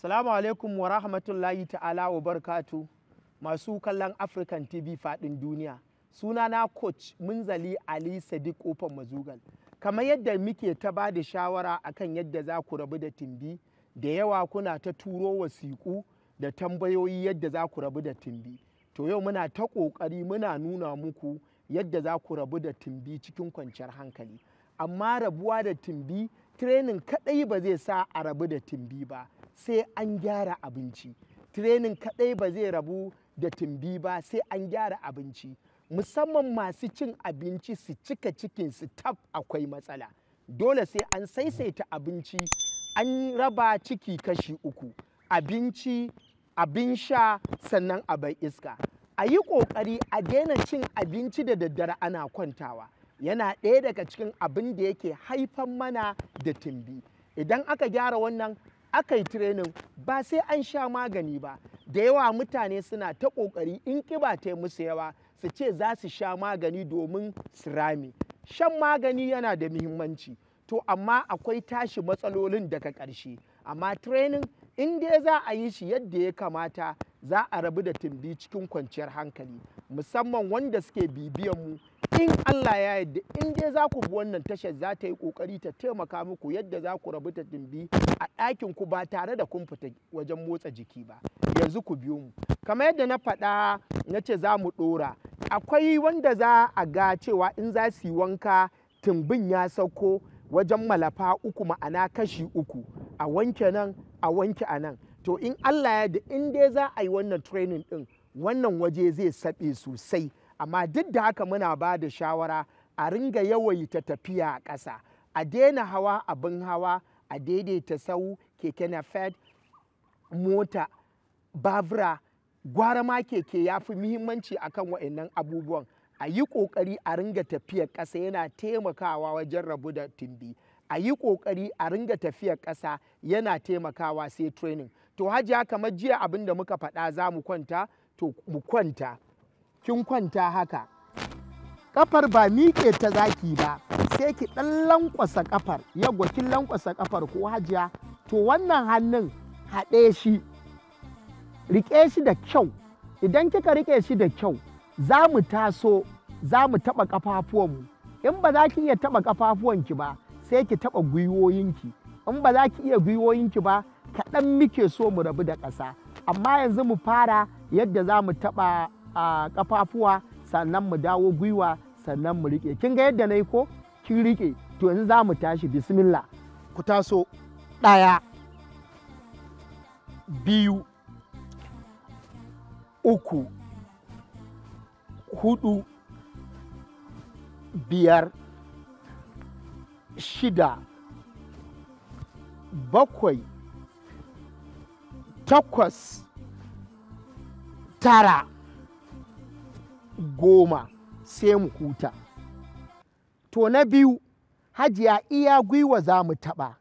Salamu alaikum wa rahmatullahi ta'ala wa barkatu masu kallon African TV faɗin duniya. Sunana coach Munzali Ali Sadiq Kofar Mazugal. Kamar yadda muke ta ba da shawara akan yadda za ku rabu da timbi, da yawa kuna ta turo wasiƙu da tambayoyi yadda za ku rabu da timbi. To yau muna ta ƙoƙari muna nuna muku yadda za ku rabu da timbi cikin kwanciyar hankali. Amma rabuwa da timbi, training kaɗai ba zai sa a rabu da timbi ba, sai an gyara abinci. Training kaɗai ba zai rabu da timbi ba, sai an gyara abinci. Musamman masu cin abinci su cika cikinsu tab akwai matsala. Dole sai an saisaita abinci, an raba ciki kashi uku. Abinci, abin sha, sannan abin iska. A yi ƙoƙari a daina cin abinci da daddare ana kwantawa. Yana ɗaya daga cikin abin da yake haifan mana da timbi. Idan aka gyara wannan, aka yi training, ba sai an sha magani ba. Da yawa mutane suna ta ƙoƙari in ƙiba ta musu yawa su ce za su sha magani domin su rame. Shan magani yana da muhimmanci, to amma akwai tashi matsalolin daga ƙarshe. Amma training in dai za a yi shi yadda ya kamata, za a rabu da timbi cikin kwanciyar hankali. Musamman wanda suke bibiyan mu, in Allah ya yarda, in dai za ku bi wannan tashar, za ta yi ƙoƙari ta taimaka muku yadda za ku rabu da timbi a ɗakin ku ba tare da kun fita wajen motsa jiki ba. Yanzu ku biyo mu. Kamar yadda na faɗa, na ce za mu ɗora. Akwai wanda za a ga cewa in za su yi wanka, timbin ya sauko wajen malafa uku, ma'ana kashi uku. A wanke nan, a wanke a nan. To in Allah ya yarda, in dai za a yi wannan training ɗin, wannan waje zai saɓe sosai. Amma duk da haka muna ba da shawara a ringa yawaita tafiya a ƙasa, a daina hawa abin hawa, a daidaita sau, keke napep, mota, babura, gwara ma keke ya fi muhimmanci akan wa'annan abubuwan. A yi ƙoƙari a ringa tafiyar ƙasa, yana taimakawa wajen rabu da timbi. A yi ƙoƙari a ringa tafiyar ƙasa, yana taimakawa sai training. To hajiya, kamar jiya abin da muka faɗa za mu kwanta, to mu kwanta. Kin kwanta haka, kafar ba miƙe ta zaki ba, sai ki ɗan lankwasa kafar. Yagwa kin lankwasa kafar ko hajiya, to wannan hannun haɗe shi, riƙe shi da kyau. Idan kika riƙe shi da kyau, za mu taso, za mu taɓa ƙafafuwanmu. In ba za ki iya taɓa ƙafafuwanki ba, sai ki taɓa gwiwoyinki. In ba za ki iya gwiwoyinki ba, kaɗan muke so mu rabu da ƙasa. Amma yanzu mu fara yadda za mu taɓa a ƙafafuwa, sannan mu dawo gwiwa, sannan mu riƙe. Kin ga yadda na yi ko? Kin riƙe. To yanzu za mu tashi, bismillah. Ku taso. Ɗaya, biyu, uku, huɗu, biyar, shida, bakwai, takwas, tara, goma, sai mu huta. To na biyu, hajiya, iya gwiwa za mu taɓa.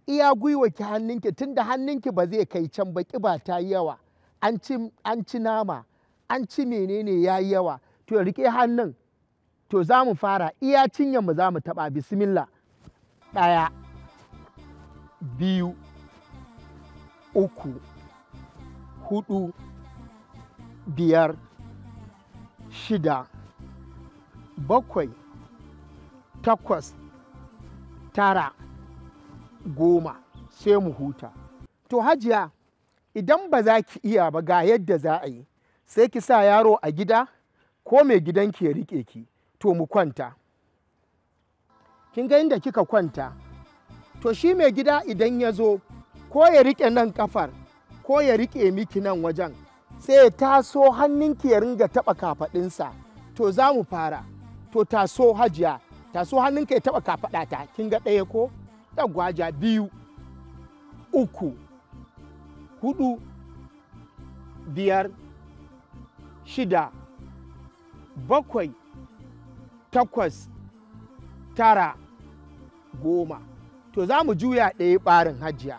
Iya gwiwa ki hannunki, tunda hannunki ba zai kai can ba, ƙiba ta yi yawa. An ci nama, an ci menene ya yi yawa. To riƙe hannun. To za mu fara, iya cinyanmu za mu taɓa, bismillah. Ɗaya, biyu, uku, huɗu, biyar, shida, bakwai, takwas, tara, goma, sai mu huta. To hajiya, idan ba za ki iya ba, ga yadda za a yi. Sai ki sa yaro a gida, ko mai gidanki ya riƙe ki. To mu kwanta. Kin ga inda kika kwanta? To shi mai gida idan ya zo, ko ya riƙe nan ƙafar, ko ya riƙe miki nan wajen, sai ya taso hannunki ya ringa taɓa kafaɗinsa. To za mu fara. To taso hajiya, taso hannunka ya taɓa kafaɗata. Kin ga ɗaya ko? Yawwa hajiya, biyu, uku, huɗu, biyar, shida, bakwai, takwas, tara, goma. To za mu juya ɗaya ɓarin hajiya.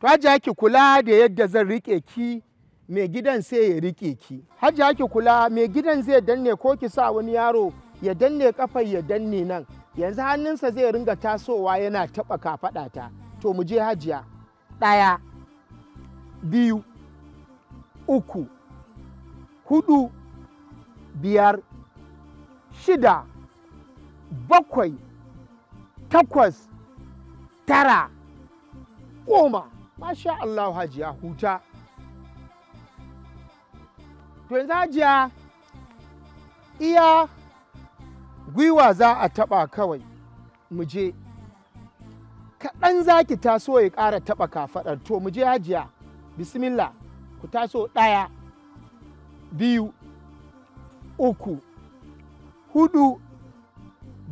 To hajiya, ki kula da yadda zan riƙe ki, mai gidan sai ya riƙe ki. Hajiya, ki kula, mai gidan zai danne, ko ki sa wani yaro ya danne kafar, ya danne nan. Yanzu hannunsa zai ringa tasowa yana taɓa kafaɗata. to mu je hajiya. 1 2 3 4 5 6 7 8 9 10. Masha Allah hajiya huta. To yanzu hajiya iya gwiwa za a taɓa kawai mu je. Kaɗan za ki taso ya ƙara taɓa kafaɗar. To mu je hajiya. Bismillah. Ku taso 1 2 3 4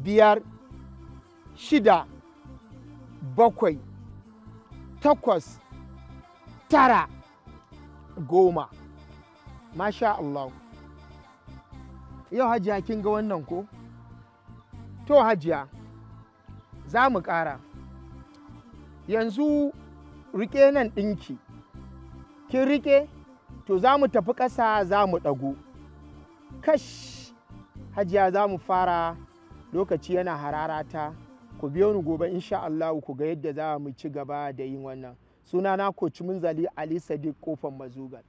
5 6 7 8 9 10. Masha Allah. Yau hajiya kin ga wannan ko? To hajiya za mu ƙara. Yanzu rike nan ɗinki. Kin rike? To za mu tafi ƙasa za mu ɗago. Kash hajiya za mu fara, lokaci yana hararata. Ku biyo ni gobe insha Allah ku ga yadda za mu ci gaba da yin wannan. Sunana Coach Munzali Ali Sadiq Kofar Mazugal.